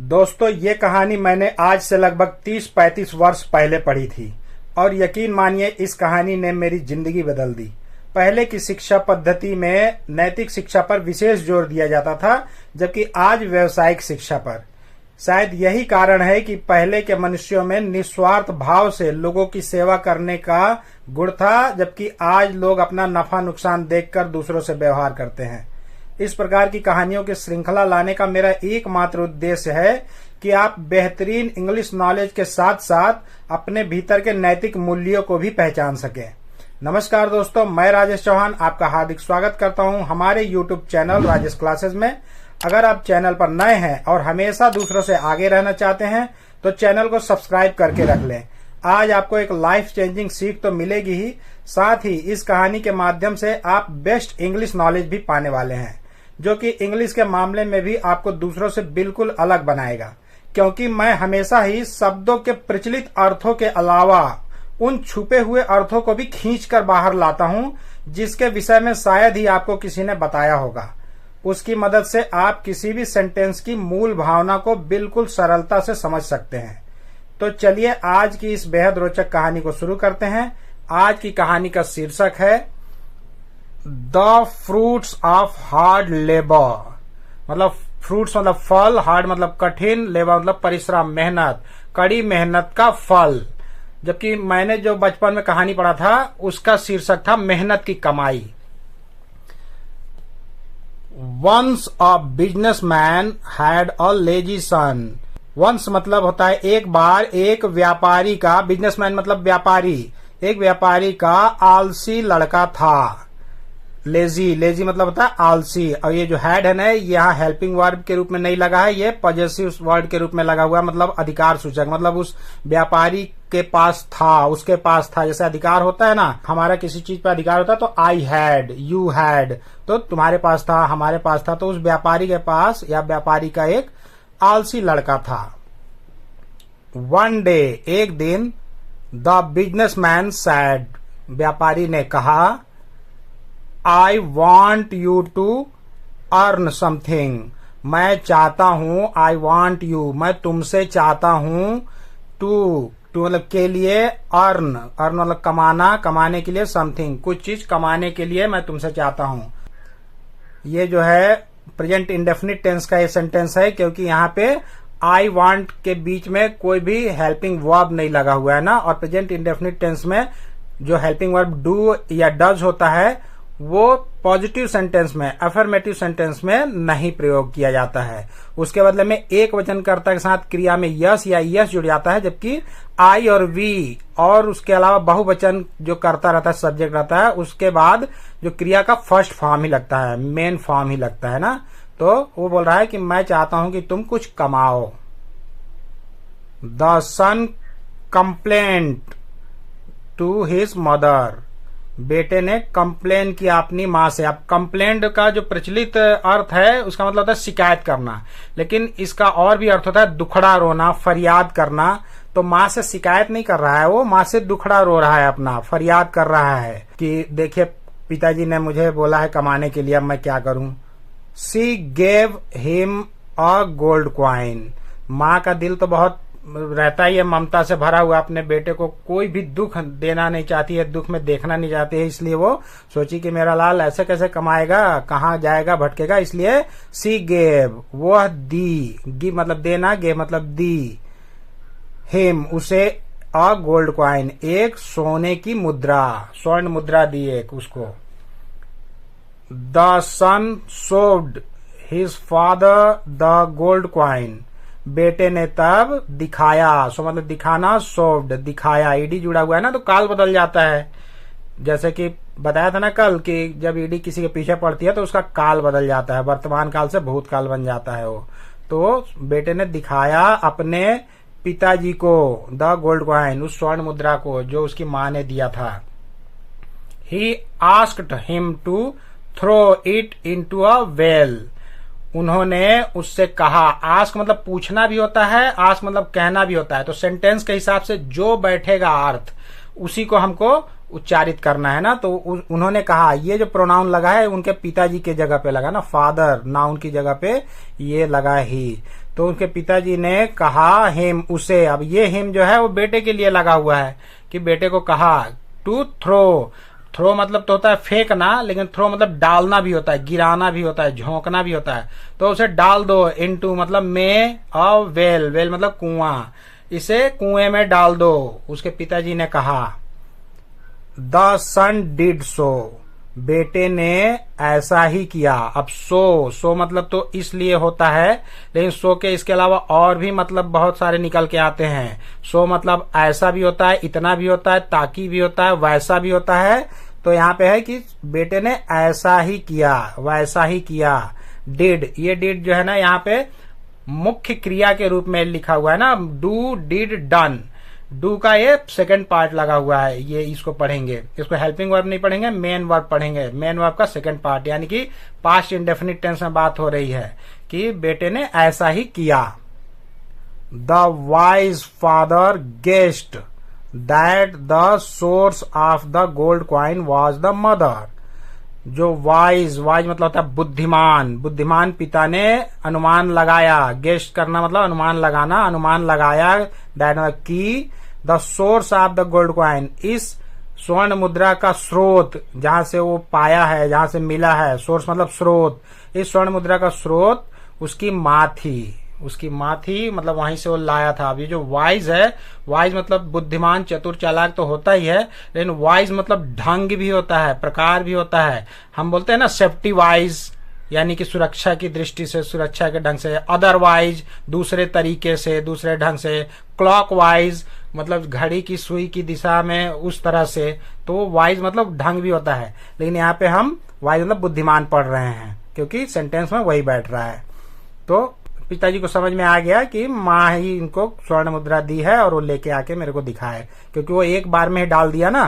दोस्तों, ये कहानी मैंने आज से लगभग 30-35 वर्ष पहले पढ़ी थी और यकीन मानिए इस कहानी ने मेरी जिंदगी बदल दी। पहले की शिक्षा पद्धति में नैतिक शिक्षा पर विशेष जोर दिया जाता था, जबकि आज व्यावसायिक शिक्षा पर। शायद यही कारण है कि पहले के मनुष्यों में निस्वार्थ भाव से लोगों की सेवा करने का गुण था, जबकि आज लोग अपना नफा नुकसान देखकर दूसरों से व्यवहार करते हैं। इस प्रकार की कहानियों की श्रृंखला लाने का मेरा एकमात्र उद्देश्य है कि आप बेहतरीन इंग्लिश नॉलेज के साथ साथ अपने भीतर के नैतिक मूल्यों को भी पहचान सकें। नमस्कार दोस्तों, मैं राजेश चौहान आपका हार्दिक स्वागत करता हूं हमारे YouTube चैनल राजेश क्लासेस में। अगर आप चैनल पर नए हैं और हमेशा दूसरों से आगे रहना चाहते हैं तो चैनल को सब्सक्राइब करके रख लें। आज आपको एक लाइफ चेंजिंग सीख तो मिलेगी ही, साथ ही इस कहानी के माध्यम से आप बेस्ट इंग्लिश नॉलेज भी पाने वाले हैं, जो कि इंग्लिश के मामले में भी आपको दूसरों से बिल्कुल अलग बनाएगा। क्योंकि मैं हमेशा ही शब्दों के प्रचलित अर्थों के अलावा उन छुपे हुए अर्थों को भी खींचकर बाहर लाता हूं, जिसके विषय में शायद ही आपको किसी ने बताया होगा। उसकी मदद से आप किसी भी सेंटेंस की मूल भावना को बिल्कुल सरलता से समझ सकते हैं। तो चलिए आज की इस बेहद रोचक कहानी को शुरू करते हैं। आज की कहानी का शीर्षक है the fruits of hard labour. मतलब फ्रूट्स मतलब फल, हार्ड मतलब कठिन, लेबर मतलब परिश्रम, मेहनत, कड़ी मेहनत का फल। जबकि मैंने जो बचपन में कहानी पढ़ा था उसका शीर्षक था मेहनत की कमाई। Once a businessman had a lazy son. Once मतलब होता है एक बार, एक व्यापारी का, बिजनेसमैन मतलब व्यापारी, एक व्यापारी का आलसी लड़का था। लेजी मतलब होता है आलसी। और ये जो हैड है ना, यहाँ हेल्पिंग वर्ब के रूप में नहीं लगा है, ये पॉजेसिव वर्ड के रूप में लगा हुआ है, मतलब अधिकार सूचक। मतलब उस व्यापारी के पास था, उसके पास था। जैसे अधिकार होता है ना, हमारा किसी चीज पर अधिकार होता है तो आई हैड, यू हैड, तो तुम्हारे पास था, हमारे पास था। तो उस व्यापारी के पास या व्यापारी का एक आलसी लड़का था। वन डे, एक दिन, द बिजनेसमैन सैड, व्यापारी ने कहा, I want you to earn something। मैं चाहता हूं, I want you, मैं तुमसे चाहता हूं, to मतलब के लिए, earn मतलब कमाना, कमाने के लिए, something कुछ चीज कमाने के लिए मैं तुमसे चाहता हूं। ये जो है प्रेजेंट इंडेफिनिट टेंस का ये सेंटेंस है, क्योंकि यहाँ पे I want के बीच में कोई भी हेल्पिंग वर्ब नहीं लगा हुआ है ना। और प्रेजेंट इंडेफिनिट टेंस में जो हेल्पिंग वर्ब डू या डज होता है वो पॉजिटिव सेंटेंस में, अफर्मेटिव सेंटेंस में नहीं प्रयोग किया जाता है। उसके बदले में एक वचनकर्ता के साथ क्रिया में यस या यस जुड़ जाता है, जबकि आई और वी और उसके अलावा बहुवचन जो करता रहता है, सब्जेक्ट रहता है, उसके बाद जो क्रिया का फर्स्ट फॉर्म ही लगता है, मेन फॉर्म ही लगता है ना। तो वो बोल रहा है कि मैं चाहता हूं कि तुम कुछ कमाओ। The son complaint to his mother. बेटे ने कंप्लेन किया अपनी माँ से। अब कंप्लेंट का जो प्रचलित अर्थ है उसका मतलब होता है शिकायत करना, लेकिन इसका और भी अर्थ होता है दुखड़ा रोना, फरियाद करना। तो माँ से शिकायत नहीं कर रहा है, वो माँ से दुखड़ा रो रहा है, अपना फरियाद कर रहा है कि देखिए पिताजी ने मुझे बोला है कमाने के लिए, अब मैं क्या करूं। सी gave him a gold coin. माँ का दिल तो बहुत रहता ही है ममता से भरा हुआ, अपने बेटे को कोई भी दुख देना नहीं चाहती है, दुख में देखना नहीं चाहती है। इसलिए वो सोची कि मेरा लाल ऐसे कैसे कमाएगा, कहाँ जाएगा, भटकेगा। इसलिए सी गेव, वह दी, गिव मतलब देना, गेव मतलब दी, हिम उसे, अ गोल्ड क्वाइन एक सोने की मुद्रा, स्वर्ण मुद्रा दी एक उसको। The son showed his father the gold coin. बेटे ने तब दिखाया, सो मतलब दिखाना, शोव्ड दिखाया, ईडी जुड़ा हुआ है ना तो काल बदल जाता है। जैसे कि बताया था ना कल कि जब ईडी किसी के पीछे पड़ती है तो उसका काल बदल जाता है, वर्तमान काल से भूतकाल बन जाता है वो। तो बेटे ने दिखाया अपने पिताजी को द गोल्ड क्वाइन, उस स्वर्ण मुद्रा को जो उसकी माँ ने दिया था। He asked him to throw it into a well. उन्होंने उससे कहा, आस्क मतलब पूछना भी होता है, आस्क मतलब कहना भी होता है। तो सेंटेंस के हिसाब से जो बैठेगा अर्थ उसी को हमको उच्चारित करना है ना। तो उन्होंने कहा, ये जो प्रोनाउन लगा है उनके पिताजी के जगह पे लगा ना, फादर, नाउन की जगह पे ये लगा ही। तो उनके पिताजी ने कहा हिम, उसे। अब ये हिम जो है वो बेटे के लिए लगा हुआ है कि बेटे को कहा टू थ्रो। थ्रो मतलब तो होता है फेंकना, लेकिन थ्रो मतलब डालना भी होता है, गिराना भी होता है, झोंकना भी होता है। तो उसे डाल दो, इनटू मतलब में, और वेल, वेल मतलब कुआं, इसे कुएं में डाल दो, उसके पिताजी ने कहा। द सन डिड सो, बेटे ने ऐसा ही किया। अब सो मतलब तो इसलिए होता है, लेकिन सो के इसके अलावा और भी मतलब बहुत सारे निकल के आते हैं। सो मतलब ऐसा भी होता है, इतना भी होता है, ताकि भी होता है, वैसा भी होता है। तो यहाँ पे है कि बेटे ने ऐसा ही किया, वैसा ही किया। डिड, ये डिड जो है ना यहाँ पे मुख्य क्रिया के रूप में लिखा हुआ है ना, डू, डिड, डन। डू का ये सेकंड पार्ट लगा हुआ है, ये इसको पढ़ेंगे, इसको हेल्पिंग वर्ब नहीं पढ़ेंगे, मेन वर्ब पढ़ेंगे। मेन वर्ब का सेकंड पार्ट, यानी कि पास्ट इंडेफिनिट टेंस में बात हो रही है कि बेटे ने ऐसा ही किया। The wise father guessed that the source of the gold coin was the mother. जो वाइज, वाइज मतलब होता है बुद्धिमान, बुद्धिमान पिता ने अनुमान लगाया। गेस्ट करना मतलब अनुमान लगाना, अनुमान लगाया दैट की the source of the gold coin, इस स्वर्ण मुद्रा का स्रोत, जहां से वो पाया है, जहां से मिला है, सोर्स मतलब स्रोत, इस स्वर्ण मुद्रा का स्रोत उसकी माँ थी, उसकी माँ थी, मतलब वहीं से वो लाया था। अब ये जो वाइज है, वाइज मतलब बुद्धिमान, चतुर, चालाक तो होता ही है, लेकिन वाइज मतलब ढंग भी होता है, प्रकार भी होता है। हम बोलते हैं ना सेफ्टी वाइज, यानी कि सुरक्षा की दृष्टि से, सुरक्षा के ढंग से। अदरवाइज दूसरे तरीके से, दूसरे ढंग से। क्लॉकवाइज मतलब घड़ी की सुई की दिशा में, उस तरह से। तो वाइज मतलब ढंग भी होता है, लेकिन यहाँ पे हम वाइज मतलब बुद्धिमान पढ़ रहे हैं, क्योंकि सेंटेंस में वही बैठ रहा है। तो पिताजी को समझ में आ गया कि माँ ही इनको स्वर्ण मुद्रा दी है और वो लेके आके मेरे को दिखाए, क्योंकि वो एक बार में ही डाल दिया ना।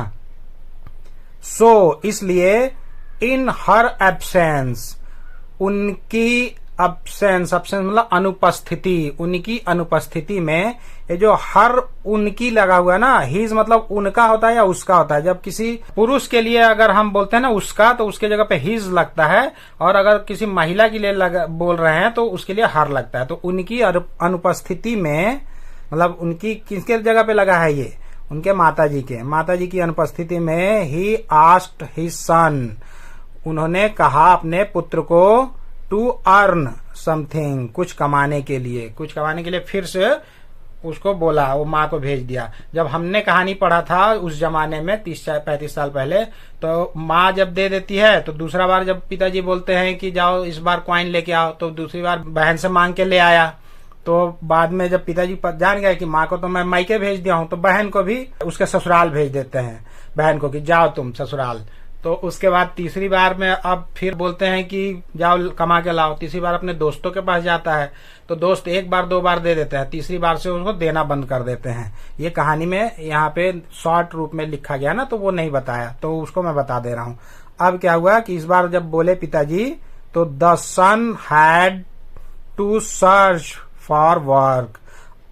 सो इसलिए इन हर एब्सेंस, उनकी अब्सेंस, अब्सेंस मतलब अनुपस्थिति, उनकी अनुपस्थिति में, ये जो हर उनकी लगा हुआ है ना, हिज मतलब उनका होता है या उसका होता है। जब किसी पुरुष के लिए अगर हम बोलते हैं ना उसका, तो उसके जगह पे हिज लगता है, और अगर किसी महिला के लिए बोल रहे हैं तो उसके लिए हर लगता है। तो उनकी अनुपस्थिति में मतलब उनकी किसके जगह पे लगा है ये, उनके माताजी के, माताजी की अनुपस्थिति में ही आस्क्ड हिज सन, उन्होंने कहा अपने पुत्र को टू अर्न समथिंग, कुछ कमाने के लिए, कुछ कमाने के लिए फिर से उसको बोला, वो माँ को भेज दिया। जब हमने कहानी पढ़ा था उस जमाने में 30-35 साल पहले, तो माँ जब दे देती है तो दूसरा बार जब पिताजी बोलते हैं कि जाओ इस बार कॉइन लेके आओ, तो दूसरी बार बहन से मांग के ले आया। तो बाद में जब पिताजी जान गए कि माँ को तो मैं मायके भेज दिया हूँ, तो बहन को भी उसके ससुराल भेज देते हैं, बहन को कि जाओ तुम ससुराल। तो उसके बाद तीसरी बार में अब फिर बोलते हैं कि जाओ कमा के लाओ। तीसरी बार अपने दोस्तों के पास जाता है, तो दोस्त एक बार दो बार दे देते हैं, तीसरी बार से उसको देना बंद कर देते हैं। ये कहानी में यहाँ पे शॉर्ट रूप में लिखा गया ना, तो वो नहीं बताया, तो उसको मैं बता दे रहा हूँ। अब क्या हुआ कि इस बार जब बोले पिताजी, तो the son had to search for work,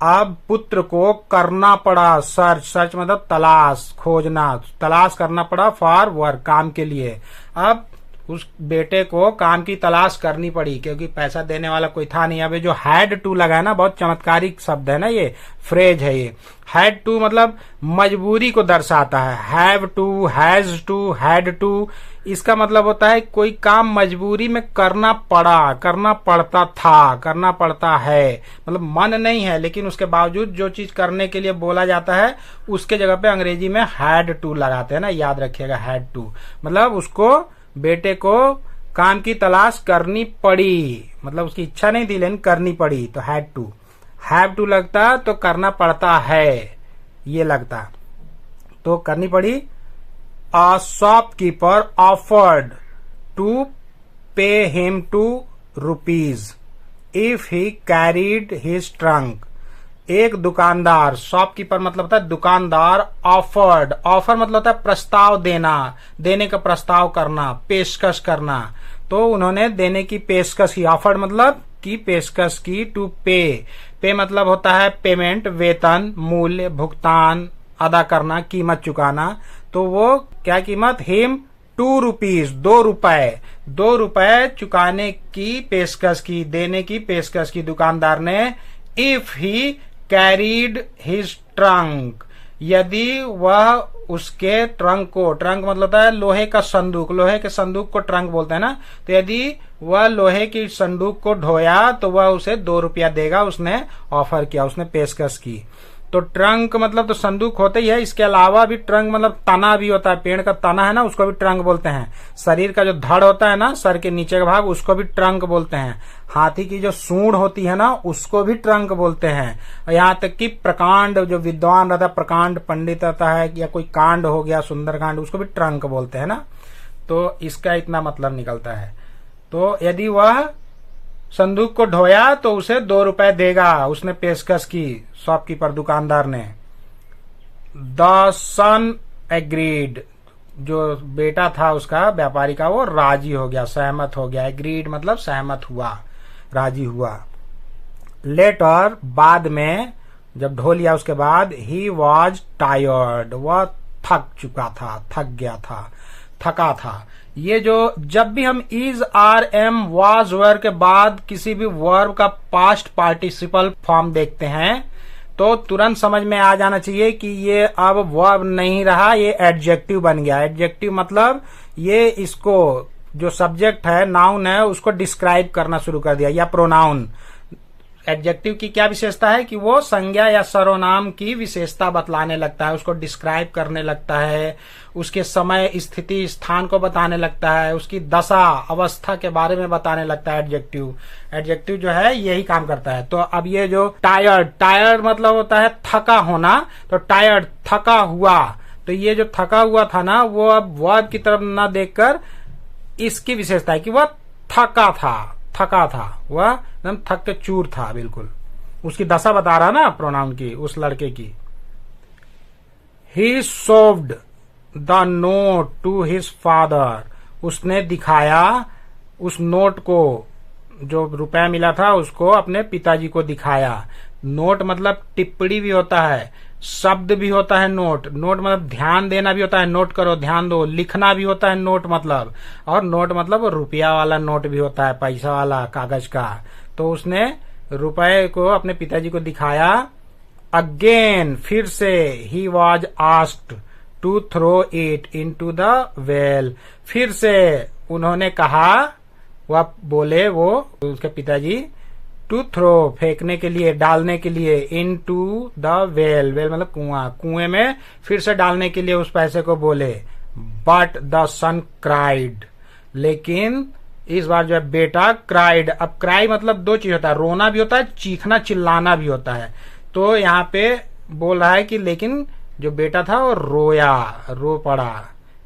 अब पुत्र को करना पड़ा सर्च, सर्च मतलब तलाश, खोजना, तलाश करना पड़ा फॉर वर्क, काम के लिए। अब उस बेटे को काम की तलाश करनी पड़ी, क्योंकि पैसा देने वाला कोई था नहीं। अब जो हैड टू लगा है ना, बहुत चमत्कारिक शब्द है ना, ये फ्रेज है। ये हैड टू मतलब मजबूरी को दर्शाता है, have to, has to, had to, इसका मतलब होता है कोई काम मजबूरी में करना पड़ा, करना पड़ता था, करना पड़ता है, मतलब मन नहीं है, लेकिन उसके बावजूद जो चीज करने के लिए बोला जाता है उसके जगह पे अंग्रेजी में हैड टू लगाते हैं ना, याद रखिएगा। हैड टू मतलब उसको, बेटे को काम की तलाश करनी पड़ी, मतलब उसकी इच्छा नहीं थी लेकिन करनी पड़ी, तो हैड टू। हैव टू लगता तो करना पड़ता है, ये लगता, तो करनी पड़ी। A shopkeeper offered to pay him ₹2 if he carried his trunk. एक दुकानदार, शॉपकीपर मतलब होता है दुकानदार, ऑफर्ड, ऑफर मतलब होता है प्रस्ताव देना, देने का प्रस्ताव करना, पेशकश करना। तो उन्होंने देने की पेशकश की, ऑफर्ड मतलब की पेशकश की, टू पे, पे मतलब होता है पेमेंट, वेतन, मूल्य, भुगतान, अदा करना, कीमत चुकाना। तो वो क्या कीमत, हिम ₹2, ₹2, ₹2 चुकाने की पेशकश की, देने की पेशकश की दुकानदार ने। If he carried his trunk, यदि वह उसके ट्रंक को, ट्रंक मतलब होता है लोहे का संदूक, लोहे के संदूक को ट्रंक बोलते हैं ना, तो यदि वह लोहे की संदूक को ढोया तो वह उसे ₹2 देगा। उसने ऑफर किया, उसने पेशकश की। तो ट्रंक मतलब तो संदूक होते ही है, इसके अलावा भी ट्रंक मतलब तना भी होता है, पेड़ का तना है ना, उसको भी ट्रंक बोलते हैं। शरीर का जो धड़ होता है ना, सर के नीचे का भाग, उसको भी ट्रंक बोलते हैं। हाथी की जो सूंड होती है ना, उसको भी ट्रंक बोलते हैं। और यहाँ तक कि प्रकांड, जो विद्वान रहता है, प्रकांड पंडित रहता है, या कोई कांड हो गया सुंदरकांड, उसको भी ट्रंक बोलते हैं ना। तो इसका इतना मतलब निकलता है। तो यदि वह संदूक को ढोया तो उसे ₹2 देगा, उसने पेशकश की शॉपकीपर दुकानदार ने। द सन एग्रीड, जो बेटा था उसका व्यापारी का, वो राजी हो गया, सहमत हो गया। एग्रीड मतलब सहमत हुआ, राजी हुआ। लेटर, बाद में, जब ढो लिया उसके बाद, ही वॉज टायर्ड, वह थक चुका था, थक गया था, थका था। ये जो जब भी हम इज, आर, एम, वाज, वर के बाद किसी भी वर्ब का पास्ट पार्टिसिपल फॉर्म देखते हैं तो तुरंत समझ में आ जाना चाहिए कि ये अब वर्ब नहीं रहा, ये एडजेक्टिव बन गया। एडजेक्टिव मतलब ये इसको, जो सब्जेक्ट है, नाउन है, उसको डिस्क्राइब करना शुरू कर दिया, या प्रोनाउन। एडजेक्टिव की क्या विशेषता है कि वो संज्ञा या सर्वनाम की विशेषता बतलाने लगता है, उसको डिस्क्राइब करने लगता है, उसके समय, स्थिति, स्थान को बताने लगता है, उसकी दशा, अवस्था के बारे में बताने लगता है। एडजेक्टिव, एडजेक्टिव जो है यही काम करता है। तो अब ये जो टायर्ड, टायर्ड मतलब होता है थका होना, तो टायर्ड, थका हुआ। तो ये जो थका हुआ था ना, वो अब वर्ब की तरफ न देखकर इसकी विशेषता है कि वह थका था, थका था, वह एकदम थक के चूर था, बिल्कुल। उसकी दशा बता रहा ना प्रोनाउन की, उस लड़के की। He showed the note to his father, उसने दिखाया उस नोट को, जो ₹1 मिला था उसको अपने पिताजी को दिखाया। नोट मतलब टिप्पणी भी होता है, शब्द भी होता है नोट। नोट मतलब ध्यान देना भी होता है, नोट करो, ध्यान दो। लिखना भी होता है नोट मतलब, और नोट मतलब ₹1 वाला नोट भी होता है, पैसा वाला, कागज का। तो उसने ₹1 को अपने पिताजी को दिखाया। अगेन, फिर से, he was asked to throw it into the well, फिर से उन्होंने कहा, वह बोले, वो उसके पिताजी, टू थ्रो, फेंकने के लिए, डालने के लिए, इनटू द वेल, वेल मतलब कुआं, कुएं में फिर से डालने के लिए उस पैसे को बोले। बट द सन क्राइड, लेकिन इस बार जो है बेटा क्राइड। अब क्राई मतलब 2 चीज होता है, रोना भी होता है, चीखना, चिल्लाना भी होता है। तो यहाँ पे बोल रहा है कि लेकिन जो बेटा था वो रोया, रो पड़ा।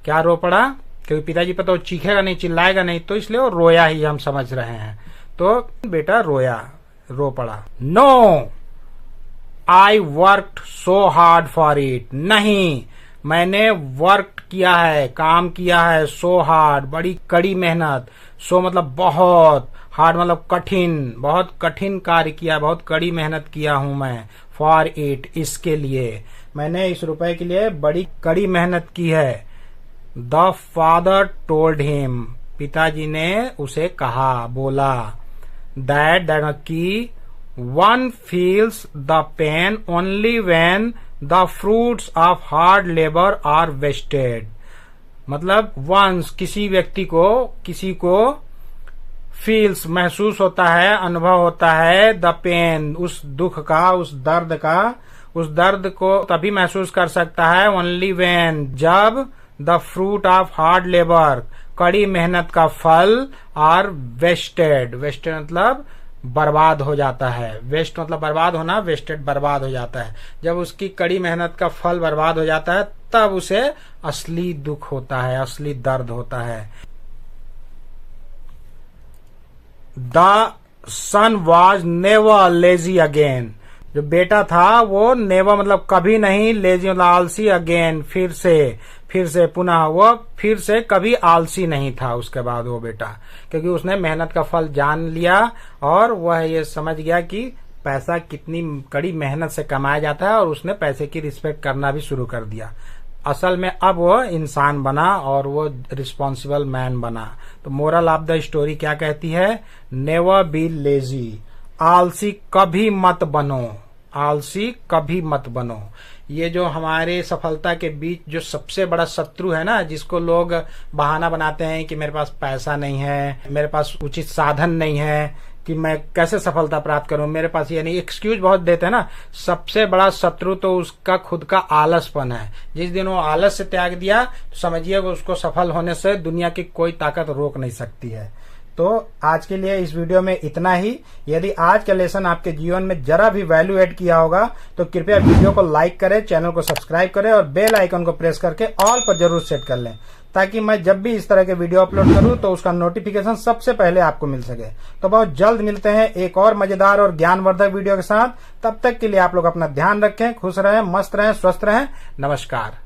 क्या रो पड़ा? क्योंकि पिताजी पता वो चीखेगा नहीं, चिल्लाएगा नहीं, तो इसलिए वो रोया ही हम समझ रहे हैं। तो बेटा रोया, रो पड़ा। No, I worked so hard for it, नहीं, मैंने वर्क किया है, काम किया है, सो हार्ड, बड़ी कड़ी मेहनत। सो मतलब बहुत, हार्ड मतलब कठिन, बहुत कठिन कार्य किया, बहुत कड़ी मेहनत किया हूं मैं। फॉर इट, इसके लिए, मैंने इस ₹1 के लिए बड़ी कड़ी मेहनत की है। द फादर टोल्ड हिम, पिताजी ने उसे कहा, बोला। दैट की one feels the pain only when the fruits of hard labor are wasted। मतलब once, किसी व्यक्ति को, किसी को feels, महसूस होता है, अनुभव होता है, the pain, उस दुख का, उस दर्द का, उस दर्द को तभी महसूस कर सकता है only when, जब the fruit of hard labor, कड़ी मेहनत का फल, are wasted, wasted मतलब बर्बाद हो जाता है। वेस्ट मतलब बर्बाद होना, वेस्टेड बर्बाद हो जाता है। जब उसकी कड़ी मेहनत का फल बर्बाद हो जाता है तब उसे असली दुख होता है, असली दर्द होता है। The son was never lazy again, जो बेटा था वो नेवर मतलब कभी नहीं, लेजी मतलब आलसी, अगेन फिर से पुनः, वो फिर से कभी आलसी नहीं था उसके बाद वो बेटा, क्योंकि उसने मेहनत का फल जान लिया और वह ये समझ गया कि पैसा कितनी कड़ी मेहनत से कमाया जाता है, और उसने पैसे की रिस्पेक्ट करना भी शुरू कर दिया। असल में अब वो इंसान बना और वो रिस्पॉन्सिबल मैन बना। तो मोरल ऑफ द स्टोरी क्या कहती है? नेवर बी लेजी, आलसी कभी मत बनो, आलसी कभी मत बनो। ये जो हमारे सफलता के बीच जो सबसे बड़ा शत्रु है ना, जिसको लोग बहाना बनाते हैं कि मेरे पास पैसा नहीं है, मेरे पास उचित साधन नहीं है कि मैं कैसे सफलता प्राप्त करूं, मेरे पास यानी एक्सक्यूज बहुत देते हैं ना। सबसे बड़ा शत्रु तो उसका खुद का आलसपन है। जिस दिन वो आलस से त्याग दिया तो समझिए उसको सफल होने से दुनिया की कोई ताकत रोक नहीं सकती है। तो आज के लिए इस वीडियो में इतना ही। यदि आज का लेसन आपके जीवन में जरा भी वैल्यू ऐड किया होगा तो कृपया वीडियो को लाइक करें, चैनल को सब्सक्राइब करें और बेल आइकन को प्रेस करके ऑल पर जरूर सेट कर लें, ताकि मैं जब भी इस तरह के वीडियो अपलोड करूं तो उसका नोटिफिकेशन सबसे पहले आपको मिल सके। तो बहुत जल्द मिलते हैं एक और मजेदार और ज्ञानवर्धक वीडियो के साथ। तब तक के लिए आप लोग अपना ध्यान रखें, खुश रहें, मस्त रहें, स्वस्थ रहें। नमस्कार।